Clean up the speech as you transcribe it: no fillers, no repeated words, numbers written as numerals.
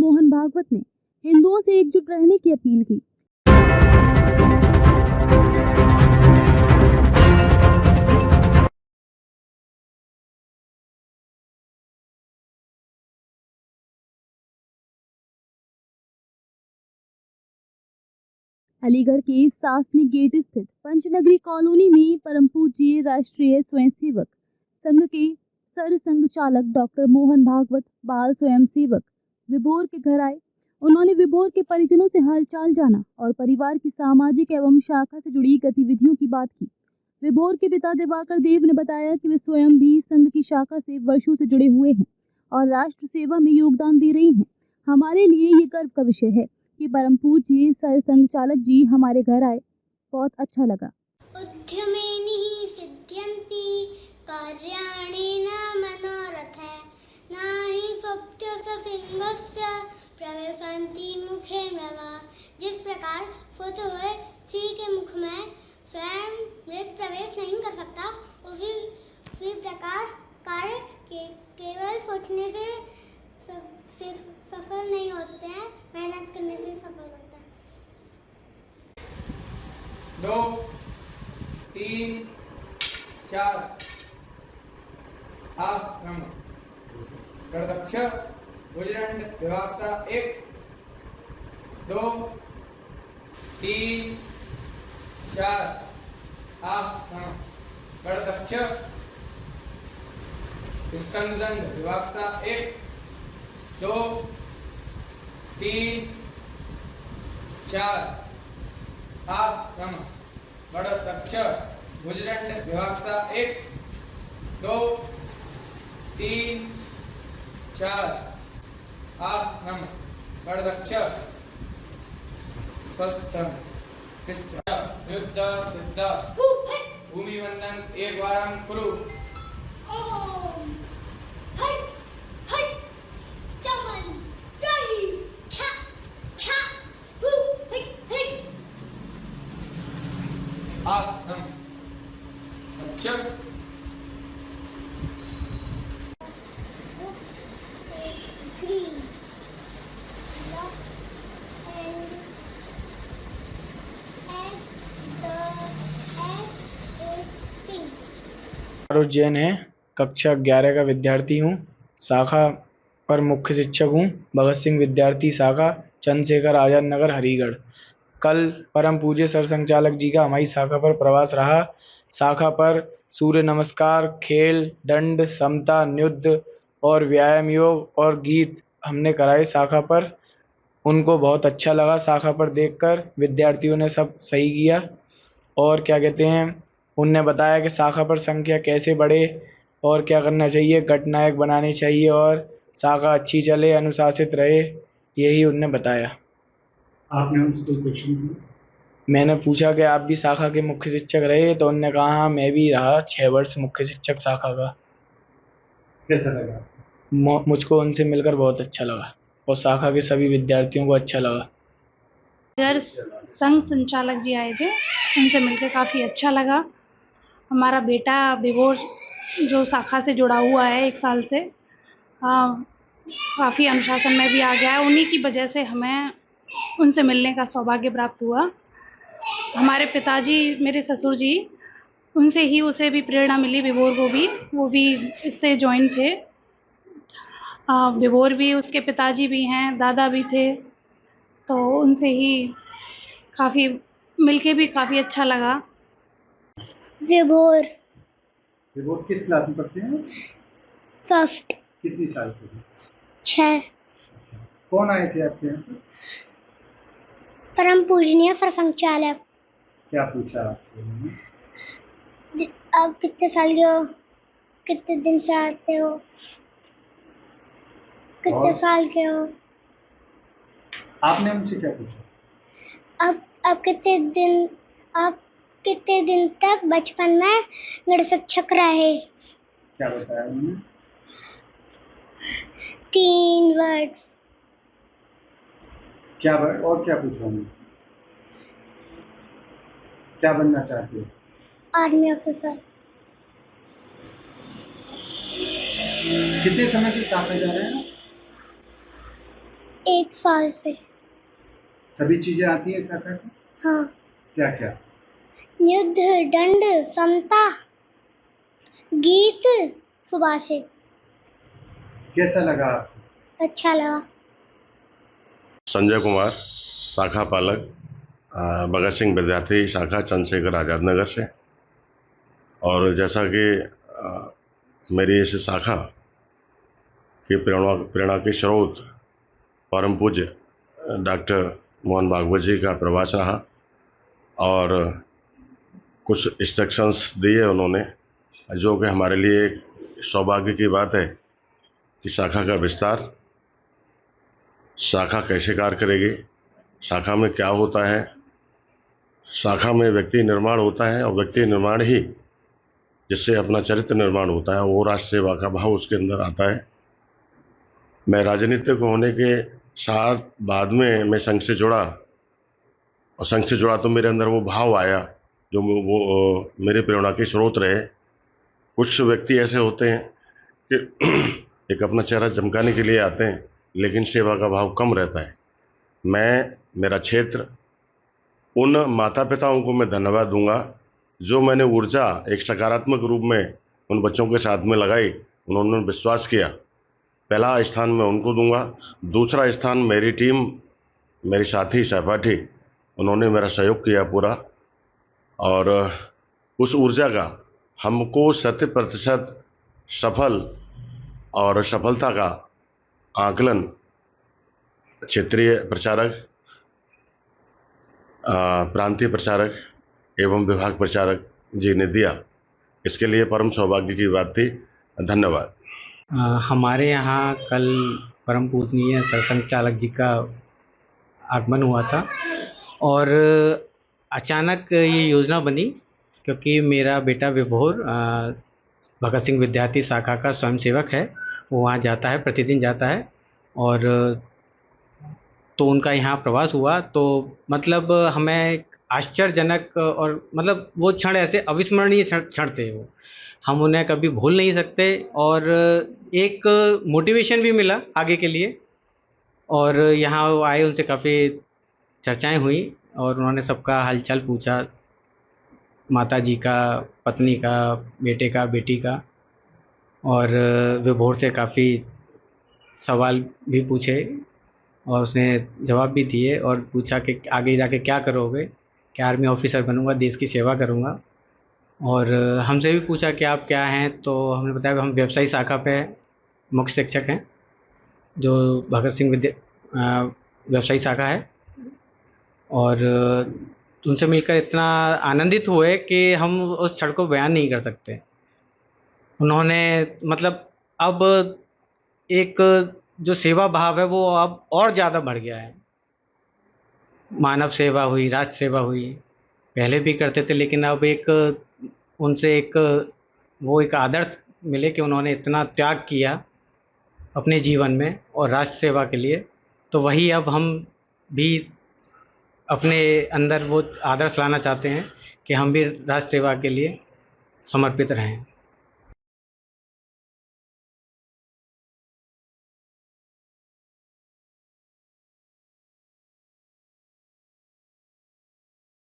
मोहन भागवत ने हिंदुओं से एकजुट रहने की अपील की। अलीगढ़ के सासनी गेट स्थित पंचनगरी कॉलोनी में परम पूज्य राष्ट्रीय स्वयंसेवक संघ के सर संघ चालक डॉक्टर मोहन भागवत बाल स्वयंसेवक विभोर के घर आए। उन्होंने विभोर के परिजनों से हालचाल जाना और परिवार की सामाजिक एवं शाखा से जुड़ी गतिविधियों की बात की। विभोर के पिता दिवाकर देव ने बताया कि वे स्वयं भी संघ की शाखा से वर्षों से जुड़े हुए हैं और राष्ट्र सेवा में योगदान दे रही हैं। हमारे लिए ये गर्व का विषय है कि परम पूज्य सर संघ चालक जी हमारे घर आए, बहुत अच्छा लगा। उद्यमेनिः सिद्ध्यन्ति कार्याणि न मनोरथः नहि स्वप्यस्य सिंहस्य प्रविशन्ति मुखे मृगा। जिस प्रकार सोते हुए सिंह के मुख में स्वयं मृग प्रवेश नहीं कर सकता, उसी प्रकार कार्य के केवल सोचने से सफल नहीं होते हैं, मेहनत करने से सफल होता है। 2 3 4 गणदक्ष भुजदंड विभागसा 1 2 3 4 गणदक्ष स्कंददंड विभागसा 1 2 3 4 गणदक्ष भुजदंड विभागसा 1 2 3 4 गणदक्ष स्वस्थं युद्ध सिद्ध भूमिवंदन एक वारं कुरु। अच्छा आरुष जैन है, कक्षा 11 का विद्यार्थी हूँ। शाखा पर मुख्य शिक्षक हूँ। भगत सिंह विद्यार्थी शाखा, चंद्रशेखर आजाद नगर, हरिगढ़। कल परम पूज्य सर संचालक जी का हमारी शाखा पर प्रवास रहा। शाखा पर सूर्य नमस्कार, खेल, दंड, समता, नृत्य और व्यायाम, योग और गीत हमने कराए शाखा पर। उनको बहुत अच्छा लगा शाखा पर देखकर। विद्यार्थियों ने सब सही किया और क्या कहते हैं, उनने बताया कि शाखा पर संख्या कैसे बढ़े और क्या करना चाहिए, गठनायक बनानी चाहिए और शाखा अच्छी चले, अनुशासित रहे, यही उनने बताया। आपने उनसे कोई क्वेश्चन किया? मैंने पूछा कि आप भी शाखा के मुख्य शिक्षक रहे, तो उनने कहा हाँ मैं भी रहा 6 वर्ष मुख्य शिक्षक शाखा का। कैसा लगा? मुझको उनसे मिलकर बहुत अच्छा लगा और शाखा के सभी विद्यार्थियों को अच्छा लगा। संघ संचालक जी आए थे, उनसे मिलकर काफ़ी अच्छा लगा। हमारा बेटा विभोर जो शाखा से जुड़ा हुआ है 1 साल से, काफ़ी अनुशासन में भी आ गया है। उन्हीं की वजह से हमें उनसे मिलने का सौभाग्य प्राप्त हुआ। हमारे पिताजी, मेरे ससुर जी, उनसे ही उसे भी प्रेरणा मिली, विभोर को भी, वो भी इससे जॉइन थे। विभोर भी, उसके पिताजी भी हैं, दादा भी थे, तो उनसे ही काफ़ी मिलके भी काफ़ी अच्छा लगा। विभोर किस क्लास में पढ़ते हैं? फर्स्ट। कितनी साल के हैं? 6। कौन आए थे आपके यहाँ पे? परम पूजनीय सर संचालक। क्या पूछा आपसे उन्होंने? आप कितने साल के हो, कितने दिन से आते हो, कितने साल के हो? आपने उनसे क्या पूछा? आप कितने दिन तक बचपन में गण शिक्षक रहे? क्या बताया उन्होंने? 3 वर्ड्स। क्या और क्या पूछा उन्होंने? क्या बनना चाहते हो? Army officer. कितने समय से साथ में जा रहे हैं? 1 साल से। सभी चीजें आती हैं शाखा की? हाँ, क्या क्या? युद्ध, दंड, समता, गीत, सुभाषित। कैसा लगा आपको? अच्छा लगा। संजय कुमार, शाखा पालक, भगत सिंह विद्यार्थी शाखा, चंद्रशेखर आज़ाद नगर से। और जैसा कि मेरी इस शाखा की प्रेरणा के स्रोत परम पूज्य डॉक्टर मोहन भागवत जी का प्रवास रहा, और कुछ इंस्ट्रक्शंस दिए उन्होंने, जो कि हमारे लिए एक सौभाग्य की बात है कि शाखा का विस्तार, शाखा कैसे कार्य करेगी, शाखा में क्या होता है, शाखा में व्यक्ति निर्माण होता है, और व्यक्ति निर्माण ही जिससे अपना चरित्र निर्माण होता है, वो राष्ट्र सेवा का भाव उसके अंदर आता है। मैं राजनीतिक होने के साथ बाद में मैं संघ से जुड़ा, और संघ से जुड़ा तो मेरे अंदर वो भाव आया जो वो मेरे प्रेरणा के स्रोत रहे। कुछ व्यक्ति ऐसे होते हैं कि एक अपना चेहरा चमकाने के लिए आते हैं, लेकिन सेवा का भाव कम रहता है। मेरा क्षेत्र, उन माता पिताओं को मैं धन्यवाद दूंगा जो मैंने ऊर्जा एक सकारात्मक रूप में उन बच्चों के साथ में लगाई, उन्होंने विश्वास किया। पहला स्थान मैं उनको दूंगा। दूसरा स्थान मेरी टीम, मेरे साथी सहपाठी, उन्होंने मेरा सहयोग किया पूरा, और उस ऊर्जा का हमको 100% सफल और सफलता का आकलन क्षेत्रीय प्रचारक, प्रांतीय प्रचारक एवं विभाग प्रचारक जी ने दिया। इसके लिए परम सौभाग्य की बात थी। धन्यवाद। हमारे यहाँ कल परम पूजनीय सरसंघ चालक जी का आगमन हुआ था, और अचानक ये योजना बनी क्योंकि मेरा बेटा विभोर भगत सिंह विद्यार्थी शाखा का स्वयंसेवक है। वो वहाँ जाता है, प्रतिदिन जाता है, और तो उनका यहाँ प्रवास हुआ, तो मतलब हमें आश्चर्यजनक, और मतलब वो क्षण ऐसे अविस्मरणीय क्षण थे वो, हम उन्हें कभी भूल नहीं सकते। और एक मोटिवेशन भी मिला आगे के लिए। और यहाँ वो आए, उनसे काफ़ी चर्चाएं हुई, और उन्होंने सबका हालचाल पूछा, माता जी का, पत्नी का, बेटे का, बेटी का, और विभोर से काफ़ी सवाल भी पूछे, और उसने जवाब भी दिए, और पूछा कि आगे जाके क्या करोगे, क्या आर्मी ऑफिसर बनूंगा, देश की सेवा करूंगा। और हमसे भी पूछा कि आप क्या हैं, तो हमने बताया कि हम व्यवसायी शाखा पे मुख्य शिक्षक हैं, जो भगत सिंह व्यवसायी शाखा है। और उनसे मिलकर इतना आनंदित हुए कि हम उस क्षण को बयान नहीं कर सकते। उन्होंने मतलब अब एक जो सेवा भाव है वो अब और ज़्यादा बढ़ गया है। मानव सेवा हुई, राष्ट्र सेवा हुई, पहले भी करते थे, लेकिन अब एक उनसे एक आदर्श मिले कि उन्होंने इतना त्याग किया अपने जीवन में और राष्ट्र सेवा के लिए। तो वही अब हम भी अपने अंदर वो आदर्श लाना चाहते हैं कि हम भी राष्ट्र सेवा के लिए समर्पित रहें।